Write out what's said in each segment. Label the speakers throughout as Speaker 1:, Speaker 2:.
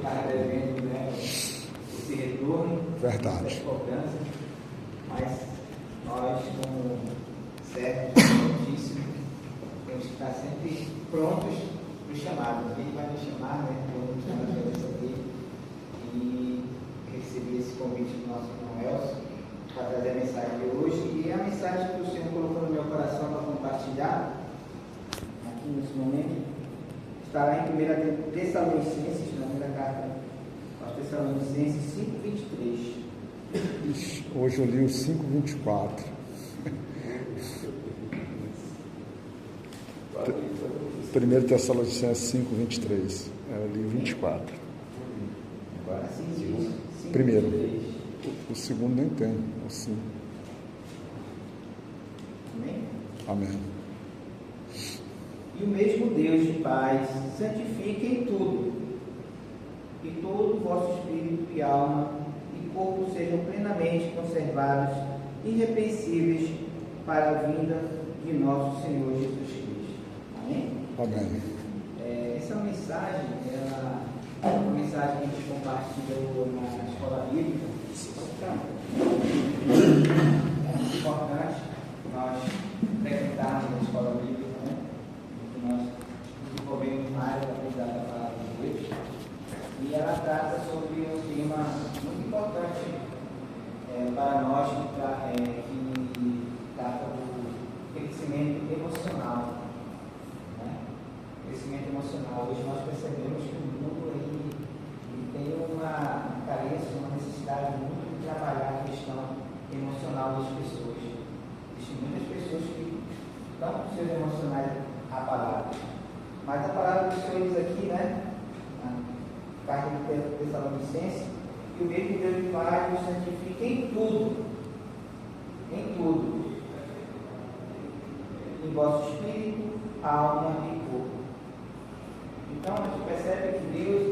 Speaker 1: está devendo, né, esse retorno,
Speaker 2: verdade,
Speaker 1: essa cobrança, mas nós, como servos do Altíssimo, temos que estar sempre prontos para o chamado. Ele vai nos chamar, né, quando está na presença dele, e receber esse convite do nosso irmão Elcio para trazer a mensagem de hoje. E a mensagem que o Senhor colocou no meu coração para compartilhar aqui nesse momento está lá em 1 Tessalonicenses, na primeira carta aos Tessalonicenses 5:23.
Speaker 2: hoje eu li o 5:24. 1 Tessalonicenses 5:23. Eu li 24.
Speaker 1: Agora sim,
Speaker 2: Primeiro. O segundo nem tem. O 5.
Speaker 1: Amém?
Speaker 2: Amém.
Speaker 1: E o mesmo Deus de paz santifique em tudo, e todo o vosso espírito e alma e corpo sejam plenamente conservados, irrepreensíveis para a vinda de nosso Senhor Jesus Cristo. Amém?
Speaker 2: Amém.
Speaker 1: Essa mensagem, ela é uma mensagem que a gente compartilhou na escola bíblica. É muito importante nós frequentarmos a escola bíblica, né? Nós desenvolvemos mais a aprendizagem da palavra de Deus. E ela trata sobre um tema muito importante para nós que trata do crescimento emocional. Crescimento emocional. Hoje nós percebemos que o mundo ele tem uma carência, uma necessidade muito de trabalhar a questão emocional das pessoas. Existem muitas pessoas que estão com seus emocionais abalados. Mas a palavra do Senhor diz aqui, né? Na carta de Tessalonicenses, que o mesmo Deus de paz nos santifica em tudo. Em tudo. Em vosso espírito, alma e corpo. Então a gente percebe que Deus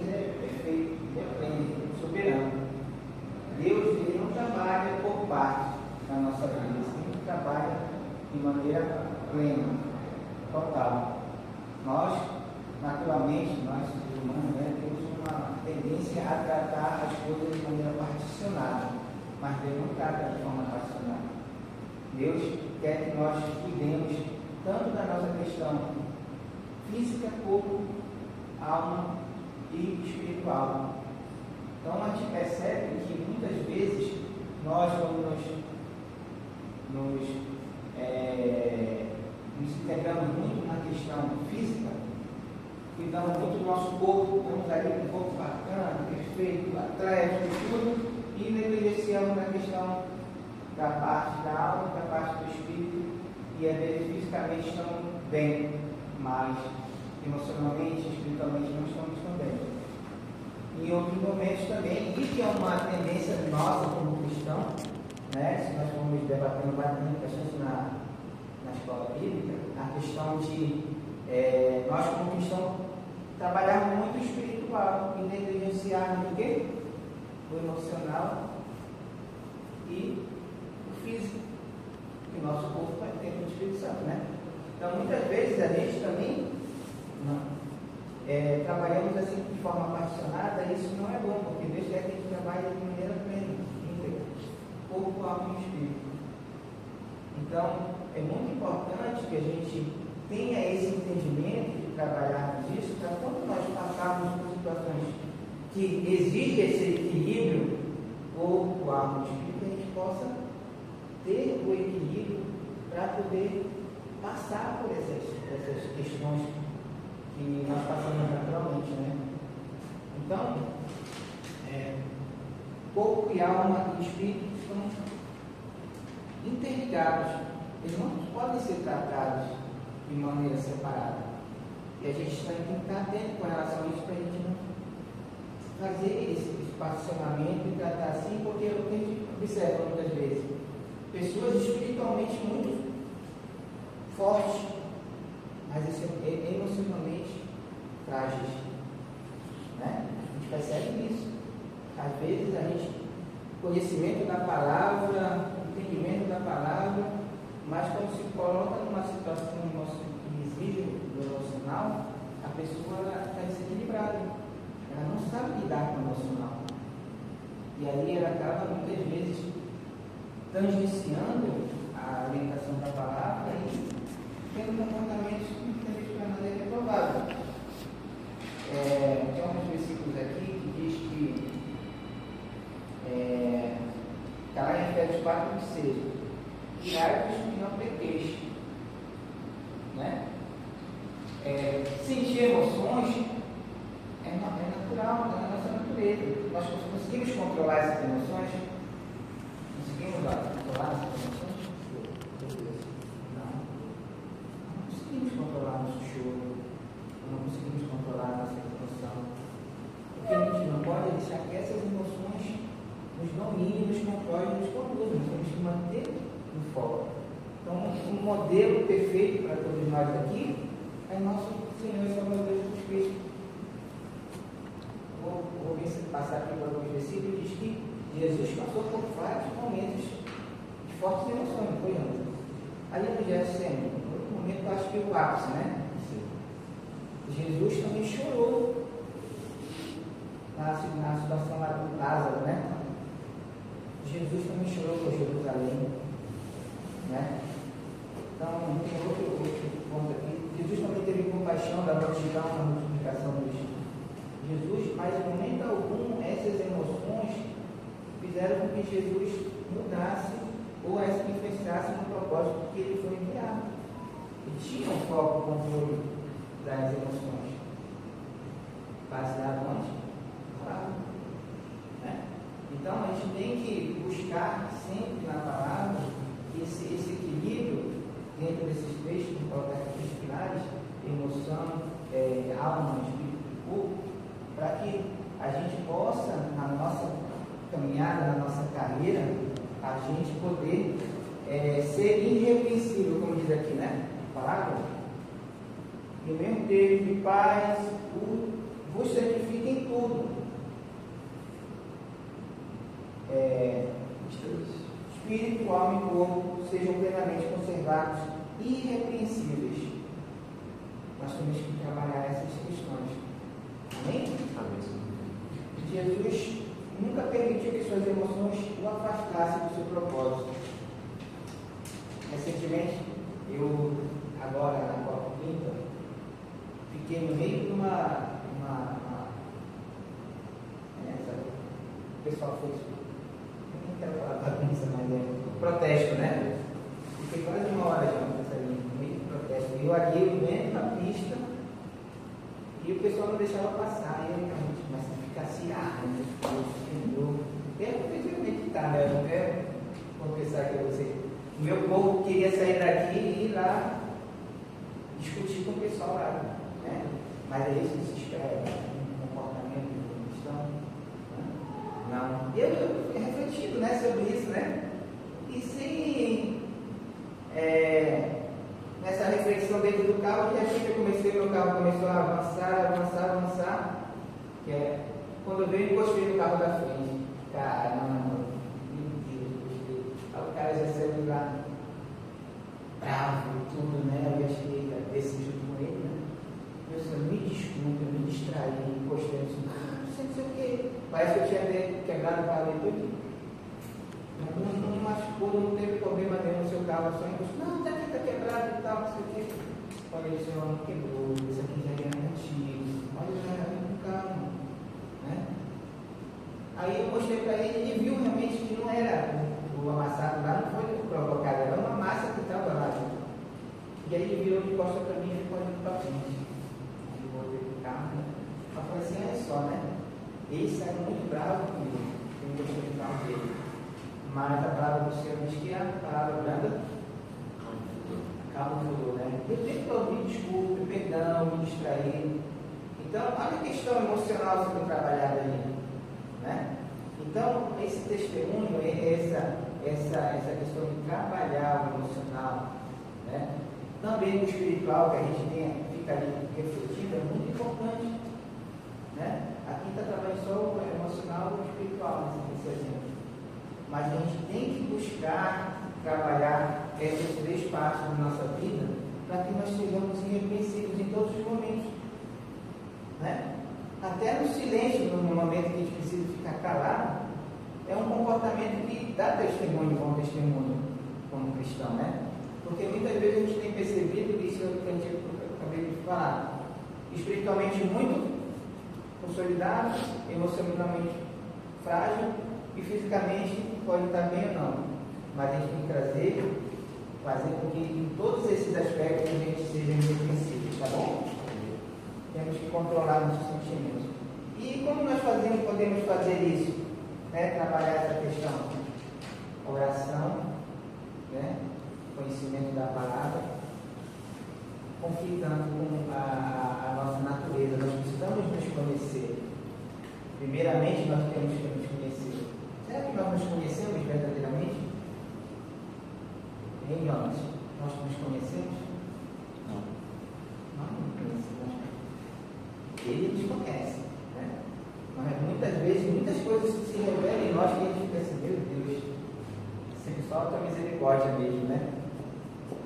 Speaker 1: é perfeito, Ele é pleno, soberano. Deus ele não trabalha por parte na nossa vida, Ele sempre trabalha de maneira plena, total. Nós, naturalmente, nós seres humanos, temos uma tendência a tratar as coisas de maneira particionada, mas Deus não trata de forma particionada. Deus quer que nós cuidemos tanto da nossa questão física, corpo, alma e espiritual. Então a gente percebe que muitas vezes nós vamos nos integramos muito na questão física, cuidamos muito do nosso corpo, estamos ali com um corpo bacana, perfeito, atlético e tudo, e negligenciamos na questão da parte da alma, da parte do espírito, e às vezes fisicamente estamos bem, mas emocionalmente, espiritualmente não estamos tão bem. Em outros momentos também, e que é uma tendência nossa como cristão, né? Se nós formos debatendo bastante questões na escola bíblica, a questão de nós como cristãos trabalhar muito o espiritual e negligenciar o quê? O emocional e o físico, que o nosso corpo vai ter no Espírito Santo, né? Então muitas vezes a gente também trabalhamos assim de forma apaixonada, e isso não é bom, porque Deus quer que a gente trabalhe de maneira plena, íntegra, corpo, alma e espírito. Então, é muito importante que a gente tenha esse entendimento de trabalhar nisso, para quando nós passarmos por situações que exigem esse equilíbrio, corpo, alma e espírito, a gente possa ter o equilíbrio para poder passar por essas questões que nós passamos naturalmente, né? Então, corpo e alma e espírito estão interligados. Eles não podem ser tratados de maneira separada. E a gente tem que estar atento com relação a isso para a gente não fazer esse particionamento e tratar assim, porque a gente observa muitas vezes pessoas espiritualmente muito fortes, mas emocionalmente frágeis, né? A gente percebe isso. Às vezes a gente, conhecimento da palavra, entendimento da palavra, mas quando se coloca numa situação que exige do emocional, a pessoa está desequilibrada. Ela não sabe lidar com o emocional. E aí ela acaba muitas vezes tangenciando a orientação da palavra e tendo comportamentos que muitas vezes para nós é reprovável. Tem alguns versículos aqui que diz que está lá em Efésios 4:6, irai-vos que não pequeis. Né? Sentir emoções é natural, é na nossa natureza. Nós conseguimos controlar essas emoções? Conseguimos controlar essas emoções? Não conseguimos controlar nosso choro, não conseguimos controlar nossa emoção. O que a gente não pode é deixar que essas emoções nos dominem, nos controlem, nos conduzem. Nós temos que manter no foco. Então, um modelo perfeito para todos nós aqui é nosso Senhor e Salvador Jesus Cristo. Vou passar aqui para alguns versículos. Diz que Jesus passou por vários momentos de fortes emoções, não foi antes? Ali no Getsemane, no momento eu acho que o ápice, né? Jesus também chorou na situação lá do Lázaro, né? Jesus também chorou por Jerusalém, né? Então, tem outro ponto aqui. Jesus também teve compaixão da multidão na multiplicação dos Jesus, mas em momento algum essas emoções fizeram com que Jesus mudasse ou as influenciasse no propósito que ele foi enviado. Ele tinha um foco, controle das emoções. Baseado onde? Claro. Né? Então a gente tem que buscar sempre na palavra esse equilíbrio dentro desses três pilares, emoção, alma, espírito e corpo, para que a gente possa, na nossa caminhada, na nossa carreira, a gente poder ser irrepreensível, como diz aqui, né? Parágrafo. E o mesmo Deus de paz vos santifique em tudo. Espírito, alma e corpo sejam plenamente conservados irrepreensíveis. Nós temos que trabalhar essas questões. Amém? Amém. Jesus nunca permitiu que suas emoções o afastassem do seu propósito. Recentemente, eu, agora na Copa Quinta, fiquei no meio de uma o pessoal fez, eu não quero falar bagunça, mas um protesto, né? Fiquei quase uma hora já no meio do protesto. Eu ali dentro da pista e o pessoal não deixava passar. E a gente começa a ficar assim, efetivamente está, né? Eu não quero confessar aqui a você. O meu povo queria sair daqui e ir lá discutir com o pessoal lá, né? Mas é isso que se espera, um comportamento cristão. Não. Eu refletindo, né, sobre isso, né? E sim, nessa reflexão dentro do carro, de repente eu comecei, meu carro começou a avançar. Quando eu veio, encostei no carro da frente. Caramba, meu Deus. Aí o cara já saiu lá, bravo, tudo, né? Eu achei, desci junto com ele, né? Eu disse, me desculpe, eu me distraí, encostei no carro. Não sei o que. Parece que eu tinha quebrado o carro todo. Não me machucou, não teve problema nenhum no seu carro, só encostou. Não, tá aqui, tá quebrado e tal, não sei o que. Falei, senhor, não quebrou, isso aqui já é antigo. Olha, já era muito calmo. Né? Aí eu mostrei para ele e ele viu realmente que não era o amassado lá, não foi provocado, era uma massa que estava lá. E aí ele virou de costa para mim e ficou olhando para frente. Aí eu voltei pro carro, né? Eu falei assim, olha só, né? Ele saiu muito bravo comigo, eu não gostei do carro dele. Mas a palavra do Senhor diz que a palavra branda calma furou, né? Eu tenho que ouvir desculpa, perdão, me distrair. Então, olha a questão emocional sendo trabalhada ali, né? Então, esse testemunho, essa questão de trabalhar o emocional, né? Também o espiritual, que a gente fica ali refletindo, é muito importante, né? Aqui está trabalhando só o emocional e o espiritual, nesse exemplo. Mas a gente tem que buscar trabalhar essas três partes da nossa vida para que nós sejamos irrepreensíveis em todos os momentos. Né? Até no silêncio, no momento que a gente precisa ficar calado, é um comportamento que dá testemunho, bom testemunho, como cristão, né? Porque muitas vezes a gente tem percebido isso que a gente acabei de falar, espiritualmente muito consolidado, emocionalmente frágil e fisicamente pode estar bem ou não. Mas a gente tem que fazer com que em todos esses aspectos a gente seja irrepreensível, tá bom? Temos que controlar nossos sentimentos. E como nós podemos fazer isso? Né? Trabalhar essa questão. Oração, né? Conhecimento da palavra, conflitando com a nossa natureza. Nós precisamos nos conhecer. Primeiramente, nós temos que nos conhecer. Será que nós nos conhecemos verdadeiramente? Hein, Jonas? Nós nos conhecemos?
Speaker 2: Não.
Speaker 1: Nós não conhecemos. Ele nos conhece, né? Mas muitas vezes, muitas coisas se revelam em nós que a gente fica assim, meu Deus, sempre só a misericórdia mesmo, né?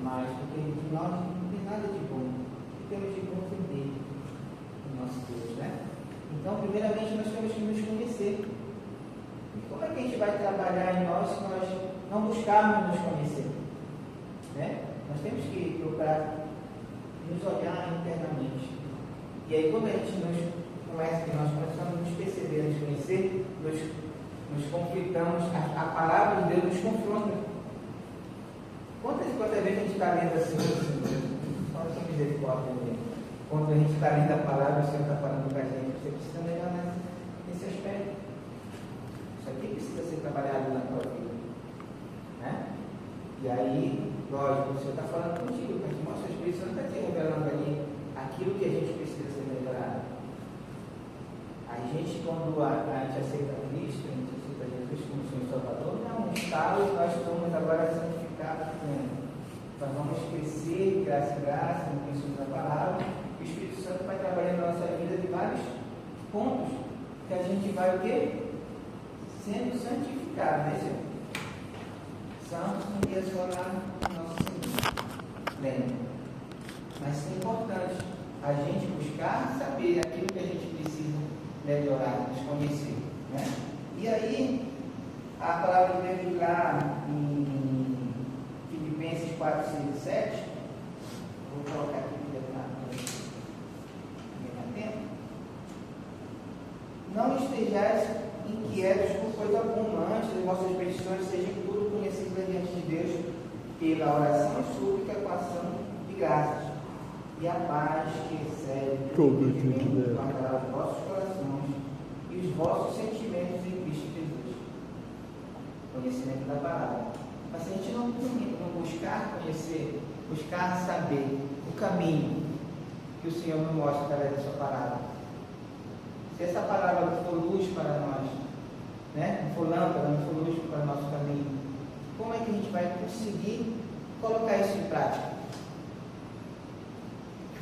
Speaker 1: Mas porque de nós não tem nada de bom. O que temos de bom tem dele, o nosso Deus, né? Então, primeiramente, nós temos que nos conhecer. E como é que a gente vai trabalhar em nós se nós não buscarmos nos conhecer? Né? Nós temos que procurar nos olhar internamente. E aí, quando a gente nós começamos a nos perceber, a nos conhecer, nos conflitamos, a palavra de Deus nos confronta. Quantas vezes a gente está lendo assim, só essa misericórdia mesmo. Quando a gente está lendo a palavra, o Senhor está falando com a gente, você precisa melhorar nesse aspecto. Isso aqui precisa ser trabalhado na tua vida. Né? E aí, lógico, o Senhor está falando contigo, mas o nosso Espírito Santo está te revelando ali aquilo que a gente precisa ser melhorado. A gente, quando a gente aceita Cristo, a gente aceita Jesus como Senhor e Salvador, não é um estado que nós estamos agora santificados. Nós vamos crescer, graça em graça, no conhecimento da palavra. O Espírito Santo vai trabalhando na nossa vida de vários pontos que a gente vai o quê? Sendo santificado, né, Senhor? Santos não ia só lá no nosso Senhor. Lembra? Mas é importante a gente buscar saber aquilo que a gente precisa melhorar, nos conhecer. Né? E aí, a palavra de Deus lá em Filipenses 4, 6 e 7, vou colocar aqui para tempo. Não estejais inquietos por coisa alguma, antes as vossas petições sejam tudo conhecidas diante de Deus, pela oração e súplica com ação de graças. E a paz que excede todo entendimento guardará os vossos corações e os vossos sentimentos em Cristo Jesus. Conhecimento da palavra. Mas se a gente não buscar conhecer, buscar saber o caminho que o Senhor nos mostra através da sua palavra, se essa palavra não for luz para nós, né? Não for lâmpada, não for luz para o nosso caminho, como é que a gente vai conseguir colocar isso em prática?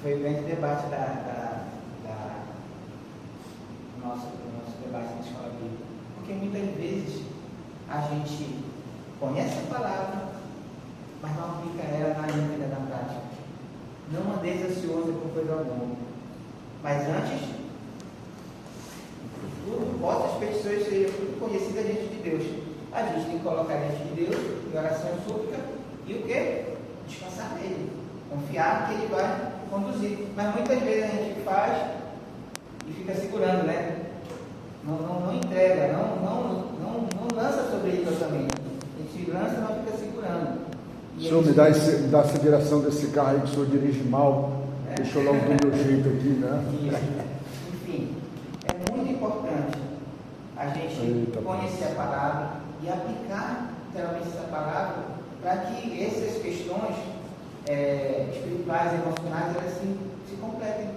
Speaker 1: Foi o grande debate do nosso debate na escola bíblica. Porque muitas vezes a gente conhece a palavra, mas não aplica ela na íntegra da prática. Não andeis ansioso por coisa alguma. Mas antes, vossas petições sejam tudo conhecidas diante de Deus. A gente tem que colocar diante de Deus, em oração e súplica, e o quê? Descansar nele. Confiar que ele vai conduzir. Mas muitas vezes a gente faz e fica segurando, né? Não entrega, não lança sobre ele totalmente. A gente lança, mas fica segurando. E
Speaker 2: o senhor me dá essa direção desse carro aí que o senhor dirige mal. Deixa eu lá do meu jeito aqui, né?
Speaker 1: Isso. Enfim, é muito importante a gente conhecer a palavra e aplicar literalmente essa palavra para que essas questões espirituais e emocionais elas se completem.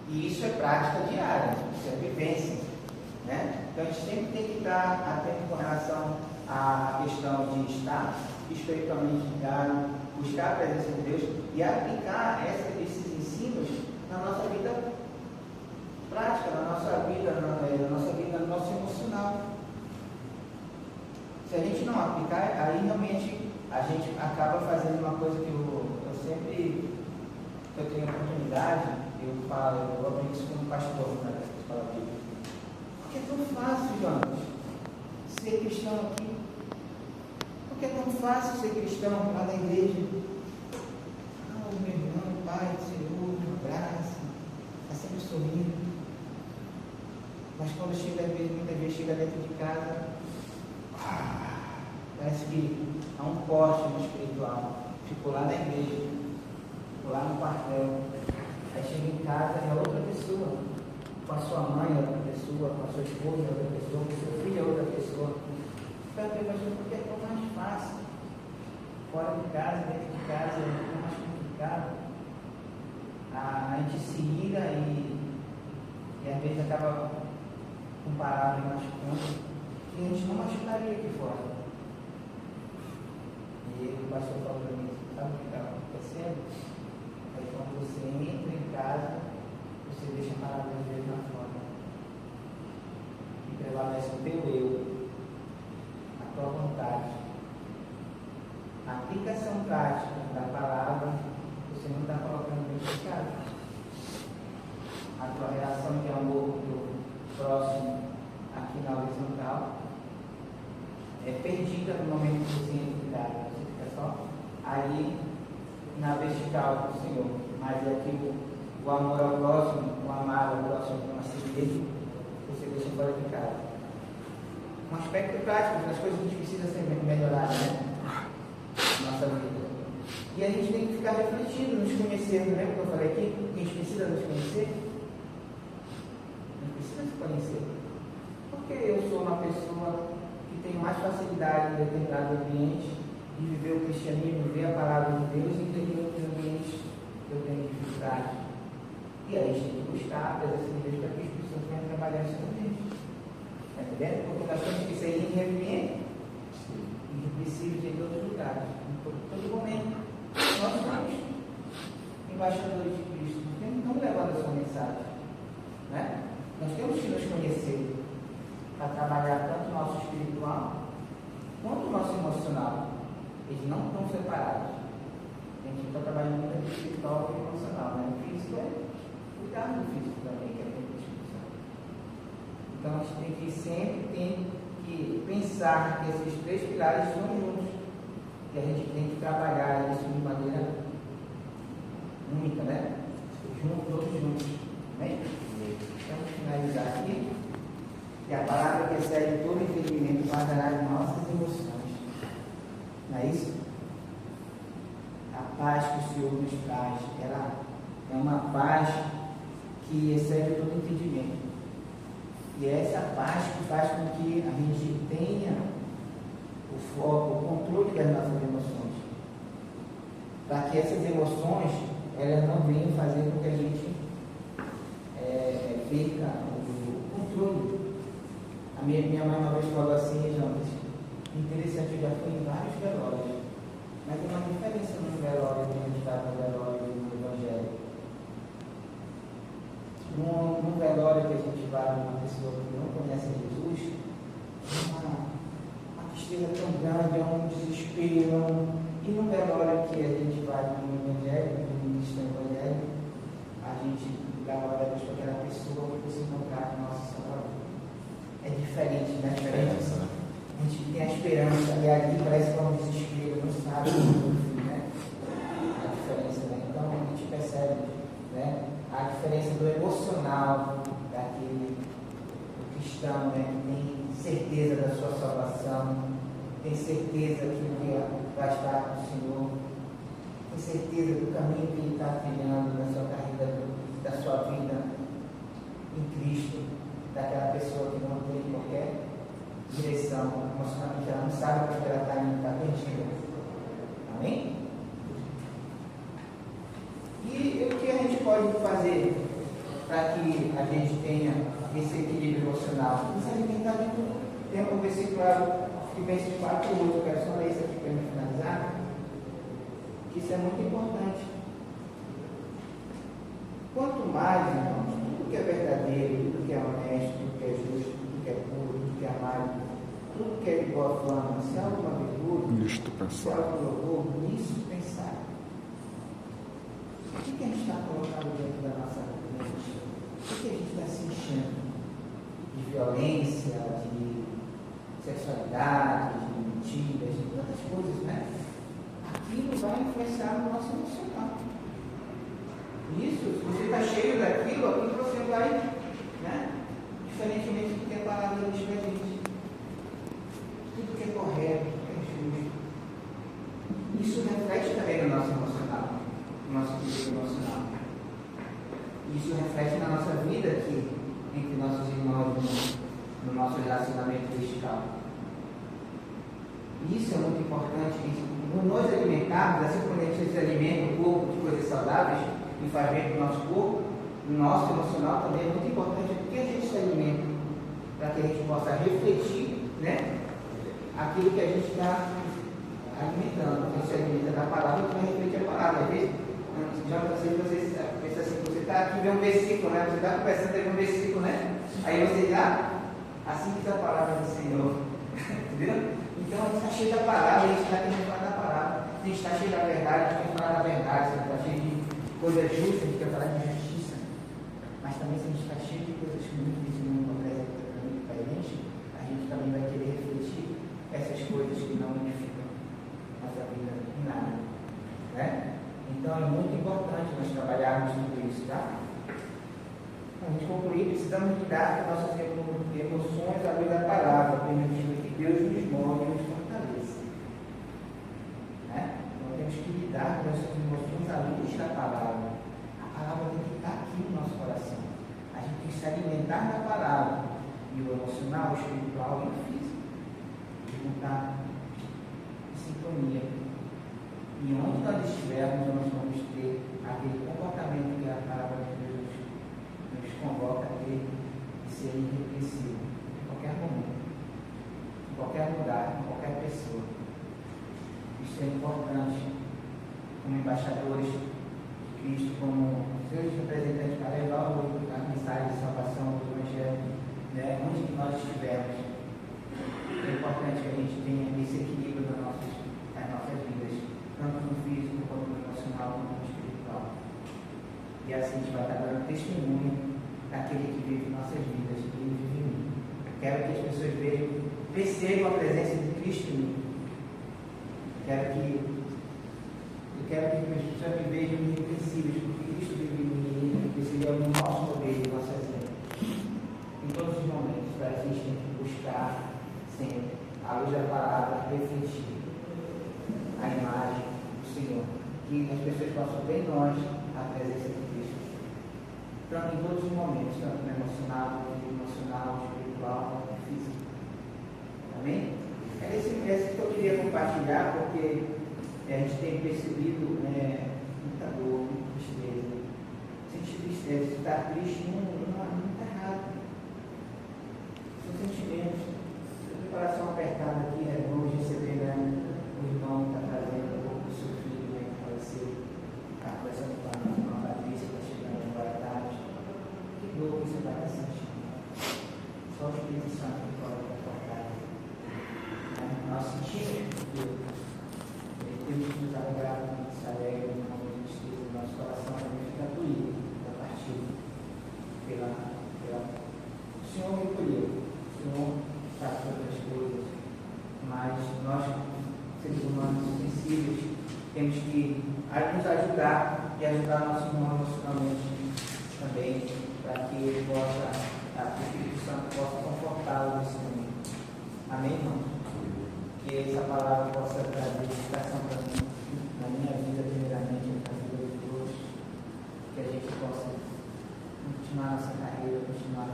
Speaker 1: E isso é prática diária, isso é vivência. Né? Então a gente sempre tem que estar atento com relação à questão de estar espiritualmente ligado, buscar a presença de Deus e aplicar esses ensinos na nossa vida prática, na nossa vida, no nosso emocional. Se a gente não aplicar, aí realmente a gente acaba fazendo uma coisa que eu sempre tenho oportunidade, eu aprendi isso como pastor, né? Fala Bíblia. Porque é tão fácil, Jonas, ser cristão aqui. Porque é tão fácil ser cristão lá na igreja. Ah, o meu irmão, Pai, Senhor, um abraço, está sempre sorrindo. Mas quando chega, muitas vezes chega dentro de casa, parece que há um corte no espiritual. Ficou lá na igreja, ficou lá no quartel. Aí chega em casa e é outra pessoa. Com a sua mãe é outra pessoa, com a sua esposa é outra pessoa, com o seu filho é outra pessoa. Então, porque é tão mais fácil. Fora de casa, dentro de casa, é tão mais complicado. A gente se ira e às vezes acaba com palavras machucando. E a gente não machucaria aqui fora. E o pastor falou para mim, sabe o que está acontecendo? Aí quando você entra em casa, você deixa a palavra de Deus na fora. E prevalece o teu eu, a tua vontade. A aplicação prática da palavra, você não está colocando dentro de casa. A tua relação de amor do próximo aqui na horizontal é perdida no momento que você entra em casa. Você fica só aí na vertical do Senhor. Mas é que o amor ao próximo, o amar ao próximo com a si mesmo, você deixa fora de casa. Um aspecto prático das coisas que a gente precisa ser melhorar, né? Nossa vida. E a gente tem que ficar refletindo, nos conhecendo. Lembra que eu falei aqui? Que a gente precisa nos conhecer? A gente precisa se conhecer. Porque eu sou uma pessoa que tem mais facilidade em determinado ambiente de viver o cristianismo, ver a palavra de Deus e em outros ambientes que eu tenho dificuldade. E aí a gente tem que buscar a presença de Deus para que as pessoas venham trabalhar nesse ambiente. Está entendendo? Porque nós temos que ser irreverentes e irrepressíveis em todos os lugares, em todo momento. Nós somos embaixadores de Cristo. Não levando a sua mensagem. Né? Nós temos que nos conhecer para trabalhar tanto o nosso espiritual quanto o nosso emocional. Eles não estão separados. A gente está trabalhando muito no espiritual e emocional. Né? O físico é cuidar do físico também, que é a espiritual. Então a gente tem que sempre pensar que esses três pilares estão juntos. E a gente tem que trabalhar isso de maneira única, né? Todos juntos. Amém? Vamos finalizar aqui. E a palavra que excede todo entendimento guardará as nossas emoções. Não é isso? A paz que o Senhor nos traz, ela é uma paz que excede todo entendimento. E é essa paz que faz com que a gente tenha o foco, o controle das nossas emoções. Para que essas emoções, elas não venham fazer com que a gente perca o controle. A minha mãe uma vez falou assim, Jonas, interessante, eu já fui em vários velórios, mas tem uma diferença no velório que a gente vai no velório do Evangelho. Num velório que a gente vai numa pessoa que não conhece Jesus, uma tristeza tão grande, é um desespero. E num velório que a gente vai no Evangelho, no ministro do Evangelho, a gente dá uma hora para aquela pessoa que se encontrar com o nosso Salvador. É diferente, né? A gente tem a esperança, e ali parece que é um desespero, não sabe né? A diferença, né? Então a gente percebe, né? A diferença do emocional daquele cristão, né? Que tem certeza da sua salvação, tem certeza que um dia vai estar com o Senhor, tem certeza do caminho que ele está trilhando na sua carreira, da sua vida em Cristo, daquela pessoa que não tem qualquer direção emocionalmente, ela não sabe para que ela está indo, está perdida. Amém? E o que a gente pode fazer para que a gente tenha esse equilíbrio emocional? Se alimentar de tudo. Tem um versículo que vem se falar para o outro, eu quero só ler isso aqui para me finalizar, que isso é muito importante. Quanto mais, irmãos, tudo que é verdadeiro, tudo que é honesto, tudo que é justo, tudo que é puro, tudo que é amável, tudo que é de boa fama, se há alguma virtude, se há algum louvor, nisso pensar. O que a gente está colocando dentro da nossa violência, de sexualidade, de mentiras, de tantas coisas, né? Aquilo vai influenciar no nosso emocional. Isso, se você está cheio daquilo, aquilo você vai, né? Diferentemente do que a palavra diz para a gente. Tudo que é correto, tudo que é justo. Isso reflete também no nosso emocional, no nosso equilíbrio emocional. Isso reflete na nossa vida aqui, entre nossos irmãos, no nosso relacionamento cristão. Isso é muito importante. Nós alimentarmos, assim como a gente se alimenta o corpo de coisas saudáveis e faz bem para o nosso corpo, o nosso emocional também é muito importante porque a gente se alimenta, para que a gente possa refletir, né, aquilo que a gente está alimentando. Quando se alimenta da palavra, você vai refletir a palavra. Às vezes, já não sei se você pensa assim, você está aqui vendo um versículo, né? Você está conversando com um versículo, né? Aí você já, assim diz a palavra do Senhor. Entendeu? Então a gente está cheio da palavra, a gente está querendo falar da palavra. A gente está cheio da verdade, a gente quer falar da verdade, a gente está cheio de coisas justas, a gente quer falar de justiça. Mas também se a gente está cheio de coisas ruins que esse mundo apresenta para a gente também vai querer refletir essas coisas que não unificam nossa vida em nada. Né? Então é muito importante nós trabalharmos tudo isso, tá? Para a gente concluir, precisamos lidar com nossas emoções à luz da palavra, permitindo que Deus nos molde e nos fortaleça. Né? Então temos que lidar com nossas emoções à luz da palavra. A palavra tem que estar aqui no nosso coração. A gente tem que se alimentar da palavra. E o emocional, o espiritual e o físico. De estar em sintonia. E onde nós estivermos, nós vamos ter aquele comportamento que a palavra de Deus nos convoca a ter e ser irrepreensível em qualquer momento, em qualquer lugar, em qualquer pessoa. Isso é importante como embaixadores de Cristo, como seus representantes para levar a mensagem de salvação do Evangelho, né? Onde que nós estivermos. É importante que a gente tenha esse equilíbrio nas nossas vidas, tanto no físico, quanto no emocional, quanto no espiritual. E assim a gente vai estar dando testemunho daquele que vive em nossas vidas, que ele vive em mim. Eu quero que as pessoas percebam a presença de Cristo em mim. Eu quero que as pessoas me vejam irrepreensíveis, porque Cristo vive em mim, e esse é o nosso modelo, o nosso exemplo. Em todos os momentos, para a gente tem que buscar sempre, à luz da palavra, refletir a imagem do Senhor, que as pessoas possam ver em nós a presença de Cristo, tanto em todos os momentos, tanto no emocional, espiritual e físico. Amém? É esse que eu queria compartilhar, porque a gente tem percebido muita dor, muita tristeza. Sentir tristeza, estar triste não está errado. São sentimentos. O coração apertado aqui, vamos receber, o irmão que está trazendo um pouco do seu filho, que faleceu, está conversando com a irmã Patrícia, está chegando agora à tarde. Que dor você vai estar sentindo? Só o Espírito Santo que pode comportar. Nós sentimos que temos que nos alegrar, se alegra no nome de Cristo, nosso coração também fica doído da partida o Senhor me colheu, o Senhor faz todas as coisas, mas nós, seres humanos sensíveis, temos que nos ajudar e ajudar nosso irmão emocionalmente também, para que ele possa, que o Espírito Santo possa confortá-lo nesse momento. Amém, irmãos? Que essa palavra possa trazer edificação para mim, na minha vida, primeiramente, na vida de todos, que a gente possa continuar nossa carreira, continuar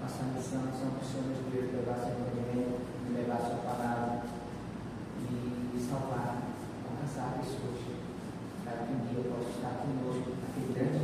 Speaker 1: nossa missão, somos pessoas de Deus, levar seu evangelho, levar sua palavra e salvar, alcançar pessoas, para que um dia eu possa estar conosco, naquele grande